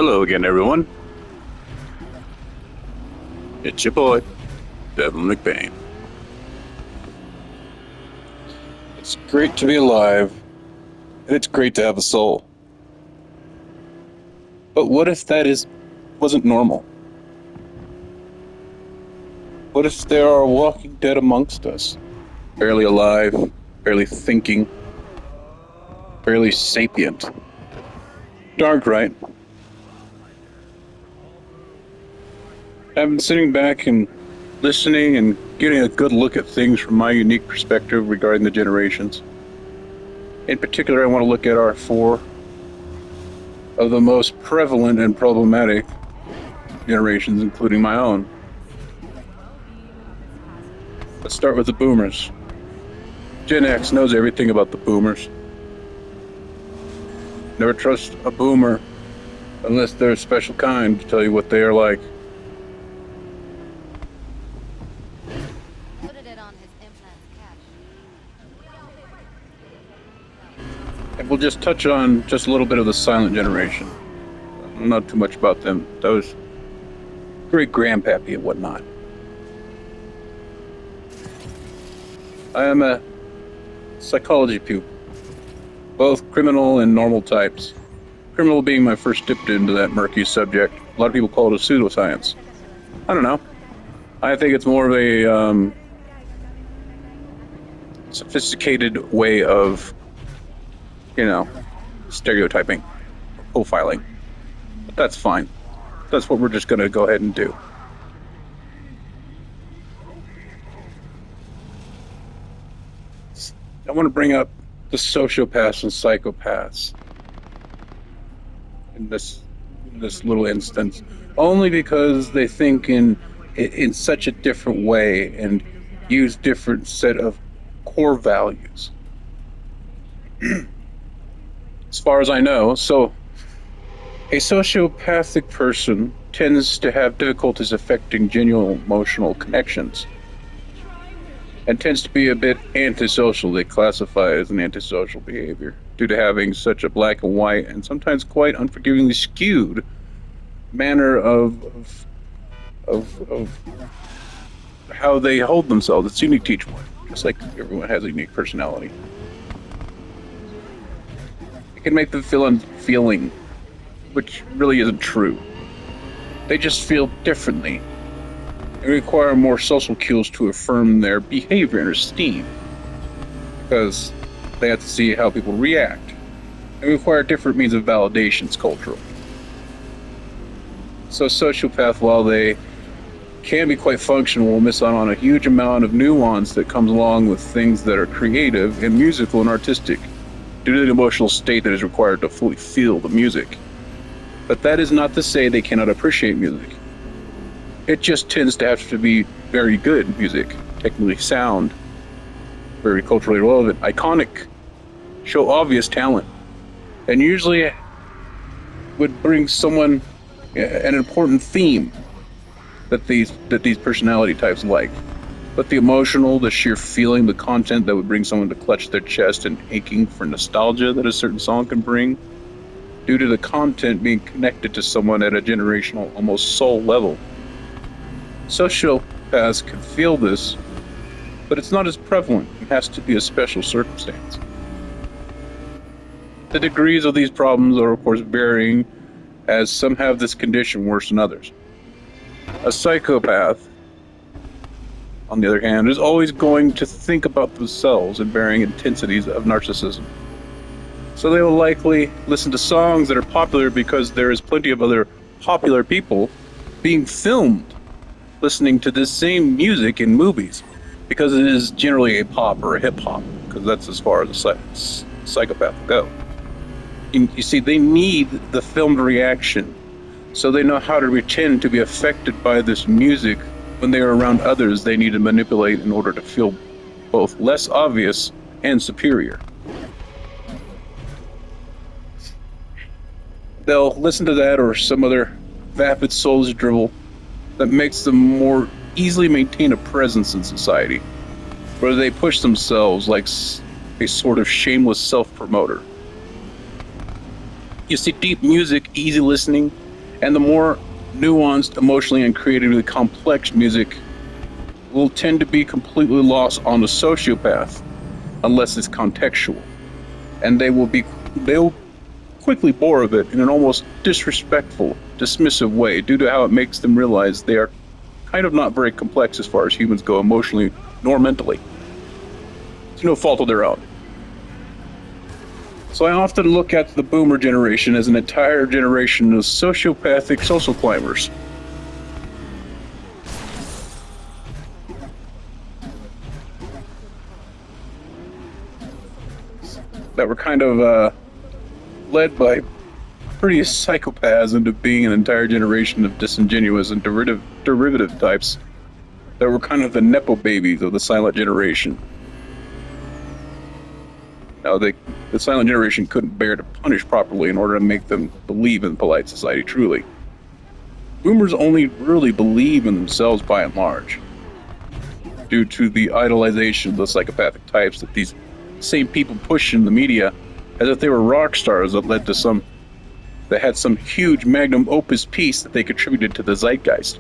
Hello again, everyone. It's your boy, Devin McBain. It's great to be alive, and it's great to have a soul. But what if wasn't normal? What if there are walking dead amongst us? Barely alive, barely thinking, barely sapient. Dark, right? I've been sitting back and listening and getting a good look at things from my unique perspective regarding the generations. In particular, I want to look at our four of the most prevalent and problematic generations, including my own. Let's start with the boomers. Gen X knows everything about the boomers. Never trust a boomer unless they're a special kind to tell you what they are like. And we'll just touch on just a little bit of the silent generation. Not too much about them. Those great grandpappy and whatnot. I am a psychology pupil, both criminal and normal types. Criminal being my first dip into that murky subject. A lot of people call it a pseudoscience. I don't know. I think it's more of a sophisticated way of, stereotyping, profiling. But that's fine. That's what we're just going to go ahead and do. I want to bring up the sociopaths and psychopaths in this little instance, only because they think in such a different way and use different set of core values. As far as I know, so a sociopathic person tends to have difficulties affecting genuine emotional connections and tends to be a bit antisocial. They classify it as an antisocial behavior due to having such a black and white and sometimes quite unforgivingly skewed manner of how they hold themselves. It's unique to each one, just like everyone has a unique personality. It can make them feel unfeeling, which really isn't true. They just feel differently and require more social cues to affirm their behavior and esteem, because they have to see how people react and require different means of validations culturally. So sociopath, while they can be quite functional, will miss out on a huge amount of nuance that comes along with things that are creative and musical and artistic due to the emotional state that is required to fully feel the music. But that is not to say they cannot appreciate music. It just tends to have to be very good music, technically sound, very culturally relevant, iconic, show obvious talent, and usually would bring someone an important theme that these personality types like. But the emotional, the sheer feeling, the content that would bring someone to clutch their chest and aching for nostalgia that a certain song can bring, due to the content being connected to someone at a generational, almost soul level. Sociopaths can feel this, but it's not as prevalent. It has to be a special circumstance. The degrees of these problems are, of course, varying, as some have this condition worse than others. A psychopath, on the other hand, is always going to think about themselves in varying intensities of narcissism. So they will likely listen to songs that are popular because there is plenty of other popular people being filmed listening to this same music in movies, because it is generally a pop or a hip hop, because that's as far as a psychopath will go. You see, they need the filmed reaction, so they know how to pretend to be affected by this music when they are around others they need to manipulate in order to feel both less obvious and superior. They'll listen to that or some other vapid souls dribble that makes them more easily maintain a presence in society, where they push themselves like a sort of shameless self-promoter. You see, deep music, easy listening, And the more nuanced, emotionally and creatively complex music will tend to be completely lost on the sociopath unless it's contextual. And they'll quickly bore of it in an almost disrespectful, dismissive way due to how it makes them realize they are kind of not very complex as far as humans go emotionally nor mentally. It's no fault of their own. So I often look at the boomer generation as an entire generation of sociopathic social climbers. That were kind of led by pretty psychopaths into being an entire generation of disingenuous and derivative types that were kind of the nepo babies of the silent generation. Now, the silent generation couldn't bear to punish properly in order to make them believe in polite society truly. Boomers only really believe in themselves by and large, due to the idolization of the psychopathic types that these same people push in the media as if they were rock stars that had some huge magnum opus piece that they contributed to the zeitgeist.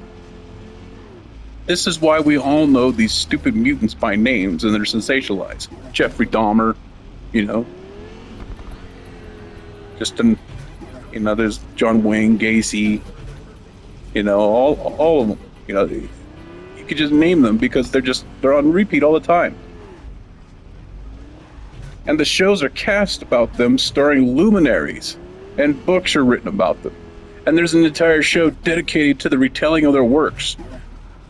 This is why we all know these stupid mutants by names and they're sensationalized. Jeffrey Dahmer, there's John Wayne Gacy, all of them, you could just name them because they're on repeat all the time. And the shows are cast about them starring luminaries, and books are written about them. And there's an entire show dedicated to the retelling of their works.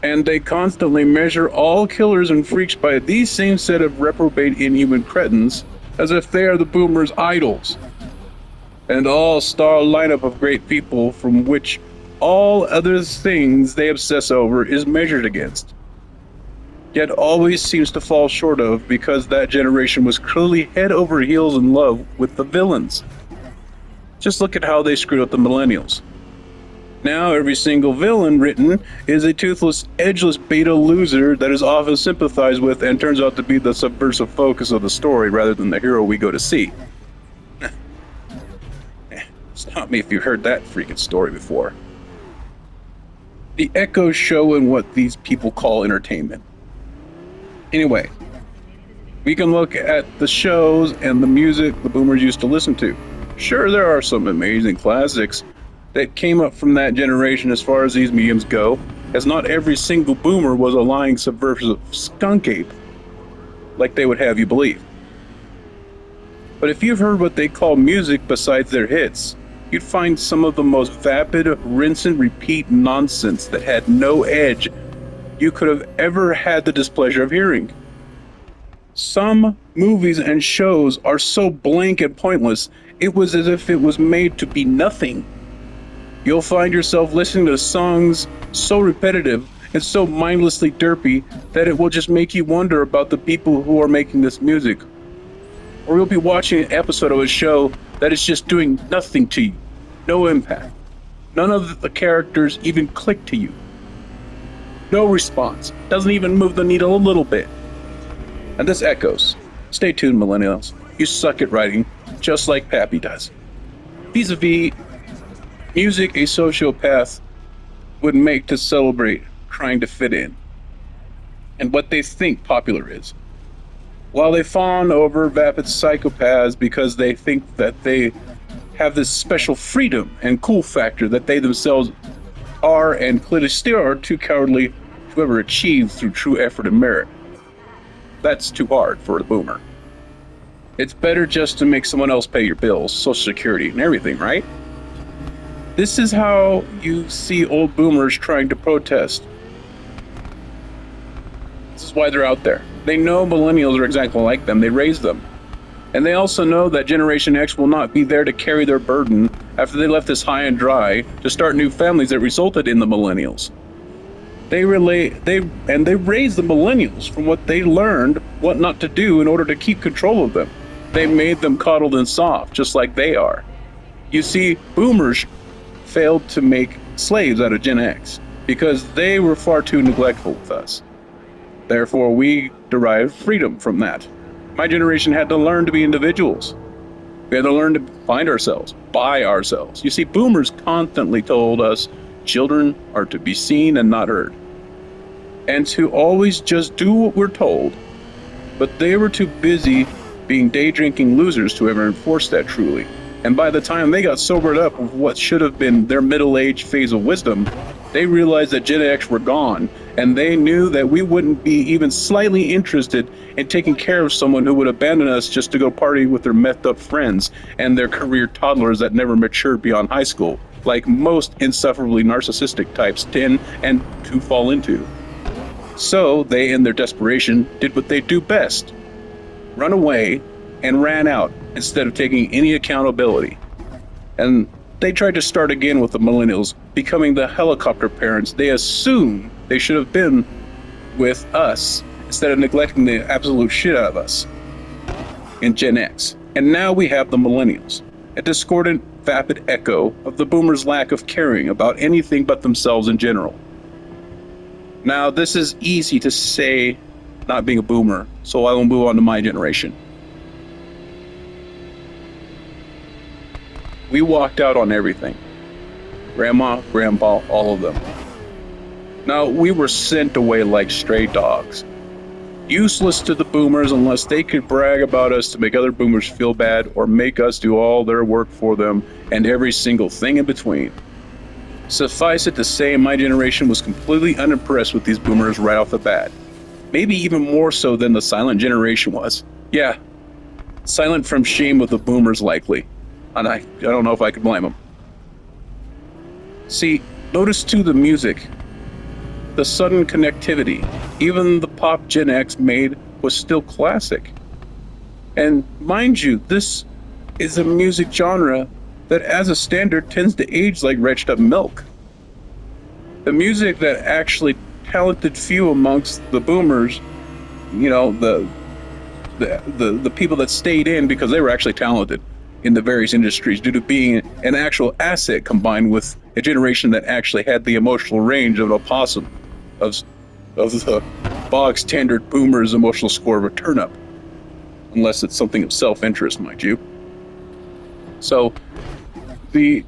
And they constantly measure all killers and freaks by these same set of reprobate inhuman cretins as if they are the boomers' idols. And all-star lineup of great people from which all other things they obsess over is measured against. Yet always seems to fall short of because that generation was clearly head over heels in love with the villains. Just look at how they screwed up the millennials. Now every single villain written is a toothless, edgeless beta loser that is often sympathized with and turns out to be the subversive focus of the story rather than the hero we go to see. Stop me if you've heard that freaking story before. The echoes show in what these people call entertainment. Anyway, we can look at the shows and the music the boomers used to listen to. Sure, there are some amazing classics that came up from that generation as far as these mediums go, as not every single boomer was a lying subversive skunk ape like they would have you believe. But if you've heard what they call music besides their hits, you'd find some of the most vapid, rinse and repeat nonsense that had no edge you could have ever had the displeasure of hearing. Some movies and shows are so blank and pointless, it was as if it was made to be nothing. You'll find yourself listening to songs so repetitive and so mindlessly derpy that it will just make you wonder about the people who are making this music. Or you'll be watching an episode of a show that is just doing nothing to you. No impact. None of the characters even click to you. No response. Doesn't even move the needle a little bit. And this echoes. Stay tuned, millennials. You suck at writing, just like Pappy does. Vis-a-vis music a sociopath would make to celebrate trying to fit in, and what they think popular is. While they fawn over vapid psychopaths because they think that they have this special freedom and cool factor that they themselves are and clearly still are too cowardly to ever achieve through true effort and merit. That's too hard for the boomer. It's better just to make someone else pay your bills, Social Security, and everything, right? This is how you see old boomers trying to protest. This is why they're out there. They know millennials are exactly like them. They raised them. And they also know that Generation X will not be there to carry their burden after they left this high and dry to start new families that resulted in the millennials. They raised the millennials from what they learned what not to do in order to keep control of them. They made them coddled and soft, just like they are. You see, boomers failed to make slaves out of Gen X because they were far too neglectful with us. Therefore, we derived freedom from that. My generation had to learn to be individuals. We had to learn to find ourselves, by ourselves. You see, boomers constantly told us children are to be seen and not heard, and to always just do what we're told. But they were too busy being day drinking losers to ever enforce that truly. And by the time they got sobered up of what should have been their middle-aged phase of wisdom, they realized that Gen X were gone, and they knew that we wouldn't be even slightly interested in taking care of someone who would abandon us just to go party with their methed up friends and their career toddlers that never matured beyond high school, like most insufferably narcissistic types tend and to fall into. So they, in their desperation, did what they do best: run away and ran out instead of taking any accountability. And they tried to start again with the millennials, becoming the helicopter parents they assume they should have been with us, instead of neglecting the absolute shit out of us in Gen X. And now we have the millennials, a discordant, vapid echo of the boomers' lack of caring about anything but themselves in general. Now, this is easy to say, not being a boomer, so I will move on to my generation. We walked out on everything. Grandma, grandpa, all of them. Now, we were sent away like stray dogs. Useless to the boomers unless they could brag about us to make other boomers feel bad or make us do all their work for them and every single thing in between. Suffice it to say, my generation was completely unimpressed with these boomers right off the bat. Maybe even more so than the silent generation was. Yeah, silent from shame of the boomers likely. And I don't know if I could blame them. See, notice too the music. The sudden connectivity. Even the pop Gen X made was still classic. And mind you, this is a music genre that as a standard tends to age like retched up milk. The music that actually talented few amongst the boomers, you know, the people that stayed in because they were actually talented in the various industries due to being an actual asset combined with a generation that actually had the emotional range of an opossum, of the bog standard boomer's emotional score of a turnip, unless it's something of self-interest, mind you. So the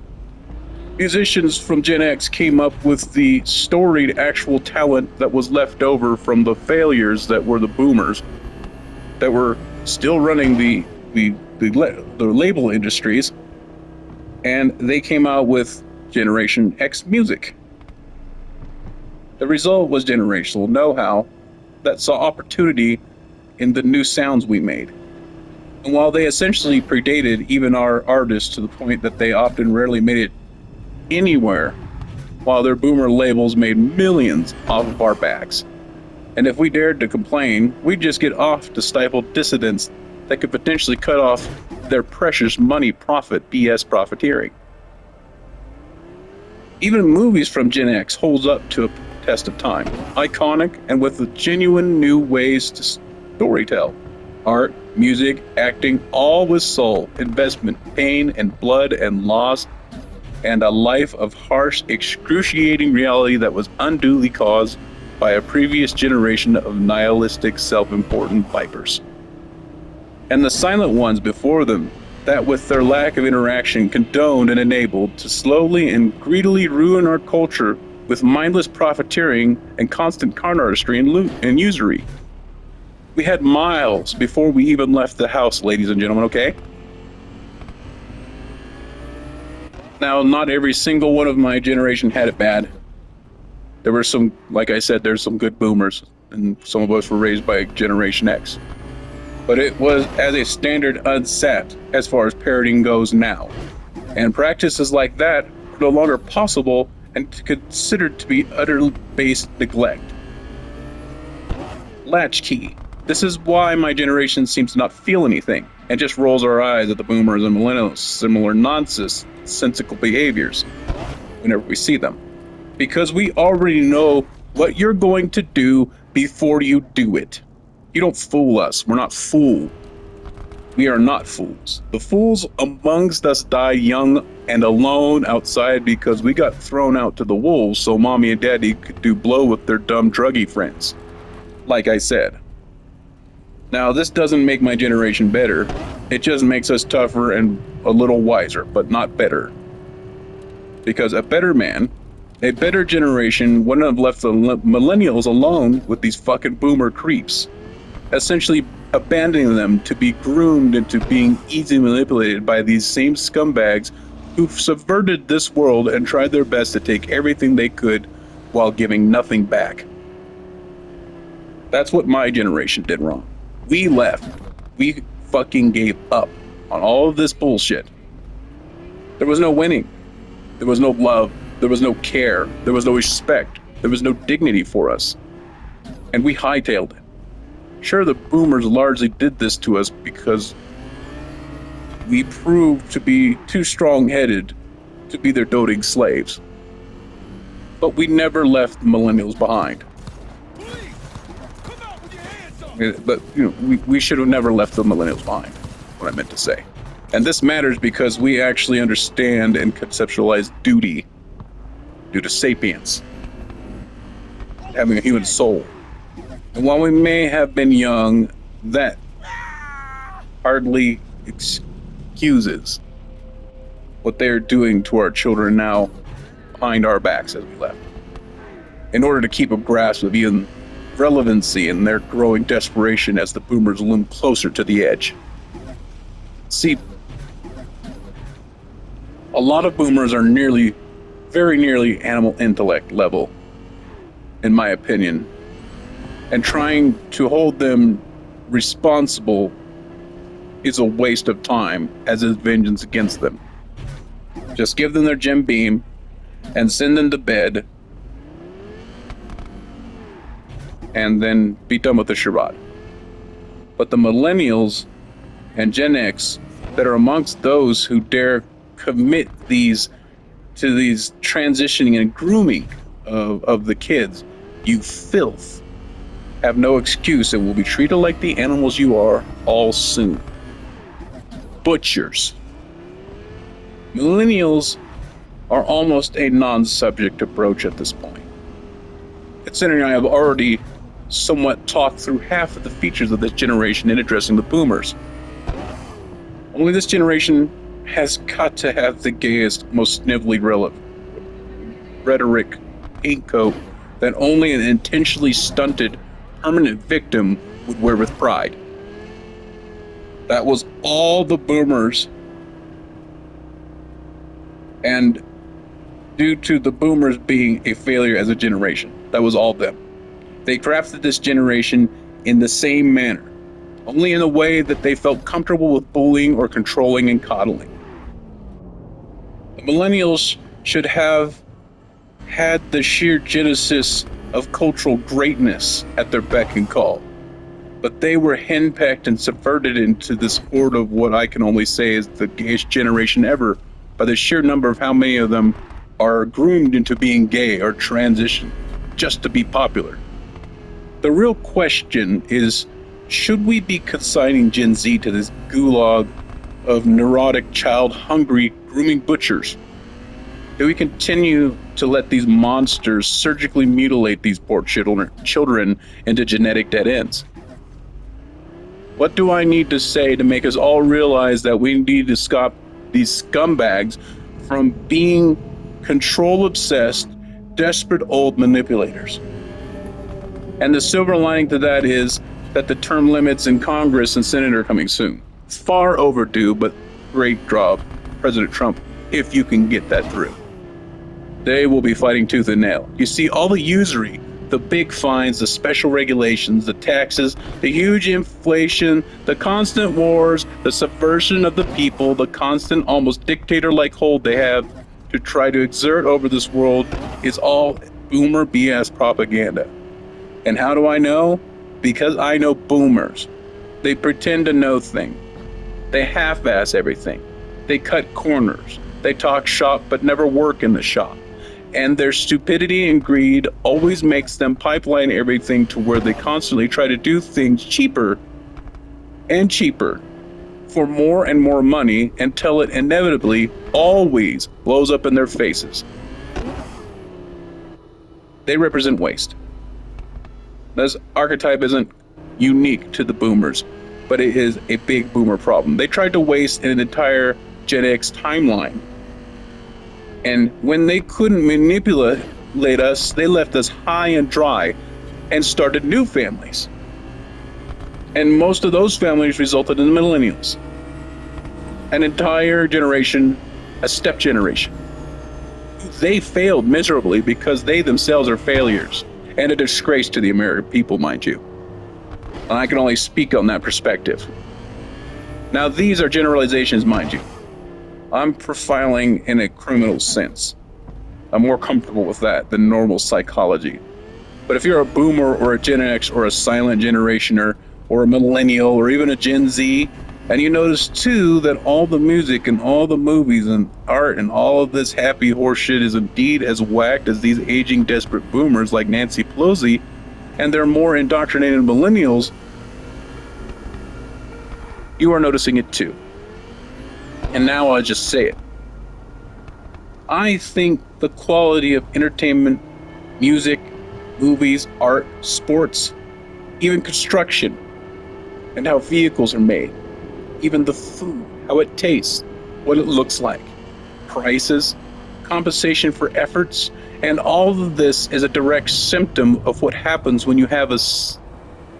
musicians from Gen X came up with the storied actual talent that was left over from the failures that were the boomers, that were still running the label industries, and they came out with Generation X music. The result was generational know-how that saw opportunity in the new sounds we made. And while they essentially predated even our artists to the point that they often rarely made it anywhere, while their boomer labels made millions off of our backs. And if we dared to complain, we'd just get off to stifle dissidents that could potentially cut off their precious money profit BS profiteering. Even movies from Gen X holds up to a test of time, iconic and with genuine new ways to storytell. Art, music, acting, all with soul, investment, pain and blood and loss, and a life of harsh, excruciating reality that was unduly caused by a previous generation of nihilistic, self-important vipers. And the silent ones before them, that with their lack of interaction condoned and enabled to slowly and greedily ruin our culture with mindless profiteering and constant con artistry and usury. We had miles before we even left the house, ladies and gentlemen, okay? Now, not every single one of my generation had it bad. There were some, like I said, there's some good boomers, and some of us were raised by Generation X. But it was as a standard unsapped as far as parroting goes now. And practices like that are no longer possible and considered to be utter base neglect. Latchkey. This is why my generation seems to not feel anything and just rolls our eyes at the boomers and millennials' similar nonsensical behaviors whenever we see them. Because we already know what you're going to do before you do it. You don't fool us. We're not fooled. We are not fools. The fools amongst us die young and alone outside because we got thrown out to the wolves so mommy and daddy could do blow with their dumb druggy friends. Like I said. Now, this doesn't make my generation better. It just makes us tougher and a little wiser, but not better. Because a better man, a better generation wouldn't have left the millennials alone with these fucking boomer creeps, essentially abandoning them to be groomed into being easily manipulated by these same scumbags who've subverted this world and tried their best to take everything they could while giving nothing back. That's what my generation did wrong. We left. We fucking gave up on all of this bullshit. There was no winning. There was no love. There was no care. There was no respect. There was no dignity for us. And we hightailed it. Sure, the boomers largely did this to us because we proved to be too strong-headed to be their doting slaves. But we never left the millennials behind. But we should have never left the millennials behind, what I meant to say. And this matters because we actually understand and conceptualize duty due to sapience, having a human soul. And while we may have been young, that hardly excuses what they are doing to our children now behind our backs as we left. In order to keep a grasp of even relevancy in their growing desperation as the boomers loom closer to the edge. See, a lot of boomers are very nearly animal intellect level, in my opinion, and trying to hold them responsible is a waste of time, as is vengeance against them. Just give them their Jim Beam and send them to bed, and then be done with the charade. But the millennials and Gen X that are amongst those who dare commit these transitioning and grooming of the kids, you filth, have no excuse and will be treated like the animals you are all soon. Butchers. Millennials are almost a non-subject approach at this point. Considering I have already somewhat talked through half of the features of this generation in addressing the boomers. Only this generation has got to have the gayest, most snivelly rhetoric ink coat that only an intentionally stunted, permanent victim would wear with pride. That was all the boomers, and due to the boomers being a failure as a generation, that was all them. They crafted this generation in the same manner, only in a way that they felt comfortable with bullying or controlling and coddling. The millennials should have had the sheer genesis of cultural greatness at their beck and call, but they were henpecked and subverted into this horde of what I can only say is the gayest generation ever by the sheer number of how many of them are groomed into being gay or transition just to be popular. The real question is, should we be consigning Gen Z to this gulag of neurotic, child-hungry grooming butchers? Do we continue to let these monsters surgically mutilate these poor children into genetic dead ends? What do I need to say to make us all realize that we need to stop these scumbags from being control-obsessed, desperate old manipulators? And the silver lining to that is that the term limits in Congress and Senate are coming soon. It's far overdue, but great job, President Trump, if you can get that through. They will be fighting tooth and nail. You see, all the usury, the big fines, the special regulations, the taxes, the huge inflation, the constant wars, the subversion of the people, the constant, almost dictator-like hold they have to try to exert over this world is all boomer BS propaganda. And how do I know? Because I know boomers. They pretend to know things. They half-ass everything. They cut corners. They talk shop but never work in the shop. And their stupidity and greed always makes them pipeline everything to where they constantly try to do things cheaper and cheaper for more and more money until it inevitably always blows up in their faces. They represent waste. This archetype isn't unique to the boomers, but it is a big boomer problem. They tried to waste an entire Gen X timeline. And when they couldn't manipulate us, they left us high and dry and started new families. And most of those families resulted in the millennials. An entire generation, a step generation. They failed miserably because they themselves are failures and a disgrace to the American people, mind you. And I can only speak on that perspective. Now, these are generalizations, mind you. I'm profiling in a criminal sense. I'm more comfortable with that than normal psychology. But if you're a boomer or a Gen X or a silent generationer or a millennial or even a Gen Z, and you notice too that all the music and all the movies and art and all of this happy horse shit is indeed as whacked as these aging desperate boomers like Nancy Pelosi, and they're more indoctrinated millennials, you are noticing it too. And now I'll just say it. I think the quality of entertainment, music, movies, art, sports, even construction, and how vehicles are made, even the food, how it tastes, what it looks like, prices, compensation for efforts, and all of this is a direct symptom of what happens when you have this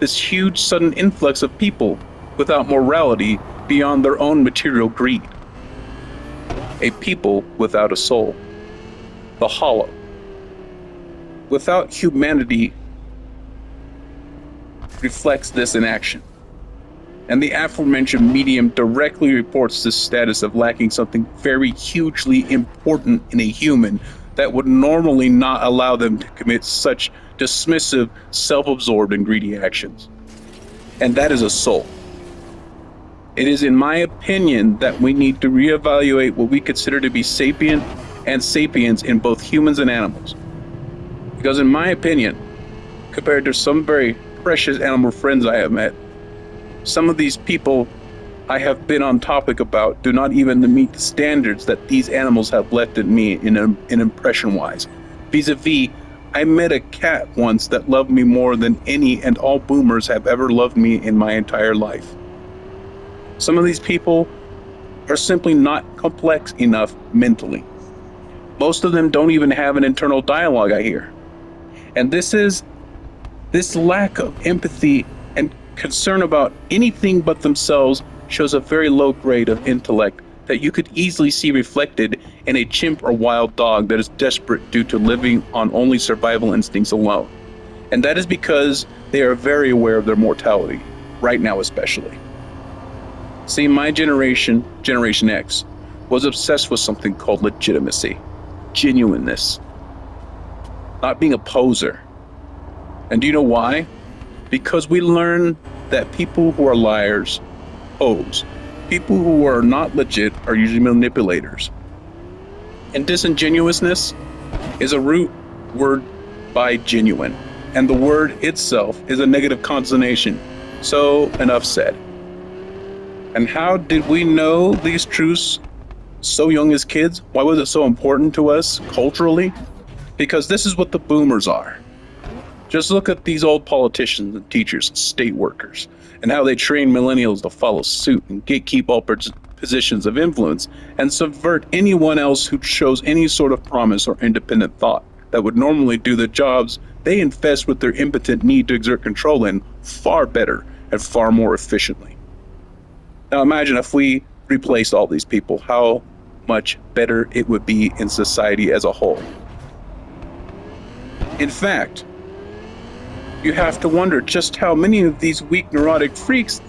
huge sudden influx of people without morality beyond their own material greed. A people without a soul, the hollow. Without humanity reflects this in action. And the aforementioned medium directly reports this status of lacking something very hugely important in a human that would normally not allow them to commit such dismissive, self-absorbed, and greedy actions. And that is a soul. It is, in my opinion, that we need to reevaluate what we consider to be sapient and sapiens in both humans and animals. Because in my opinion, compared to some very precious animal friends I have met, some of these people I have been on topic about do not even meet the standards that these animals have left in me in impression-wise. Vis-a-vis, I met a cat once that loved me more than any and all boomers have ever loved me in my entire life. Some of these people are simply not complex enough mentally. Most of them don't even have an internal dialogue, I hear. And this lack of empathy and concern about anything but themselves shows a very low grade of intellect that you could easily see reflected in a chimp or wild dog that is desperate due to living on only survival instincts alone. And that is because they are very aware of their mortality, right now especially. See, my generation, Generation X, was obsessed with something called legitimacy, genuineness, not being a poser. And do you know why? Because we learn that people who are liars pose. People who are not legit are usually manipulators. And disingenuousness is a root word by genuine, and the word itself is a negative consonation. So, enough said. And how did we know these truths so young as kids? Why was it so important to us culturally? Because this is what the boomers are. Just look at these old politicians and teachers and state workers and how they train millennials to follow suit and gatekeep all positions of influence and subvert anyone else who shows any sort of promise or independent thought that would normally do the jobs they infest with their impotent need to exert control in far better and far more efficiently. Now imagine if we replaced all these people, how much better it would be in society as a whole. In fact, you have to wonder just how many of these weak neurotic freaks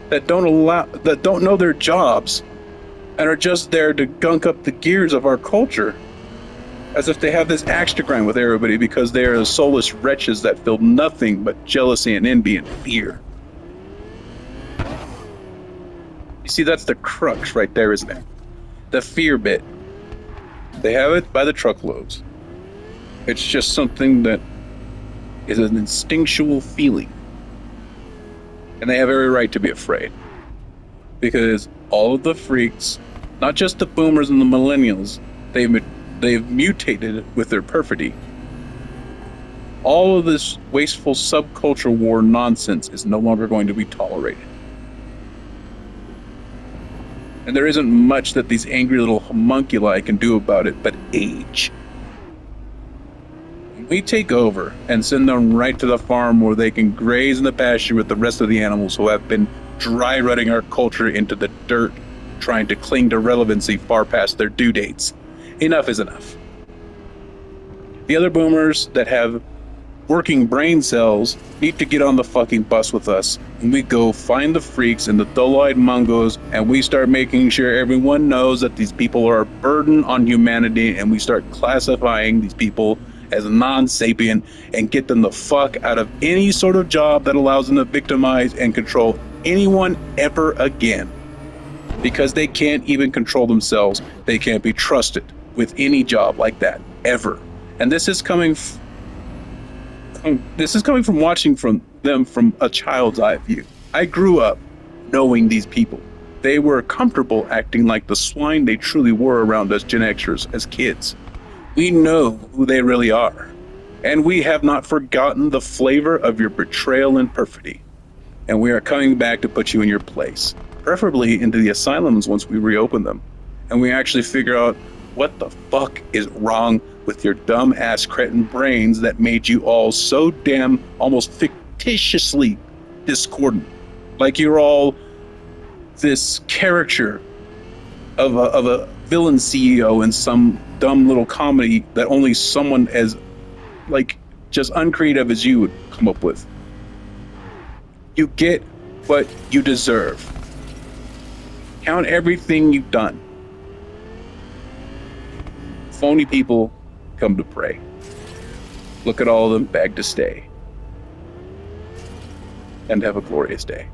that don't know their jobs and are just there to gunk up the gears of our culture, as if they have this axe to grind with everybody because they are the soulless wretches that feel nothing but jealousy and envy and fear. You see, that's the crux right there, isn't it? The fear bit. They have it by the truckloads. It's just something that is an instinctual feeling. And they have every right to be afraid. Because all of the freaks, not just the boomers and the millennials, they've mutated with their perfidy. All of this wasteful subculture war nonsense is no longer going to be tolerated. And there isn't much that these angry little homunculi can do about it but age. When we take over and send them right to the farm where they can graze in the pasture with the rest of the animals who have been dry rutting our culture into the dirt, trying to cling to relevancy far past their due dates, enough is enough. The other boomers that have working brain cells need to get on the fucking bus with us, and we go find the freaks and the dull-eyed mongos, and we start making sure everyone knows that these people are a burden on humanity, and we start classifying these people as non-sapient and get them the fuck out of any sort of job that allows them to victimize and control anyone ever again. Because they can't even control themselves. They can't be trusted with any job like that ever. And this is coming from watching from them from a child's eye view. I grew up knowing these people. They were comfortable acting like the swine they truly were around us Gen Xers as kids. We know who they really are. And we have not forgotten the flavor of your betrayal and perfidy. And we are coming back to put you in your place. Preferably into the asylums once we reopen them. And we actually figure out what the fuck is wrong with your dumb ass cretin brains that made you all so damn almost fictitiously discordant. Like you're all this caricature of a villain CEO in some dumb little comedy that only someone as like just uncreative as you would come up with. You get what you deserve. Count everything you've done. Phony people come to pray. Look at all of them, beg to stay. And have a glorious day.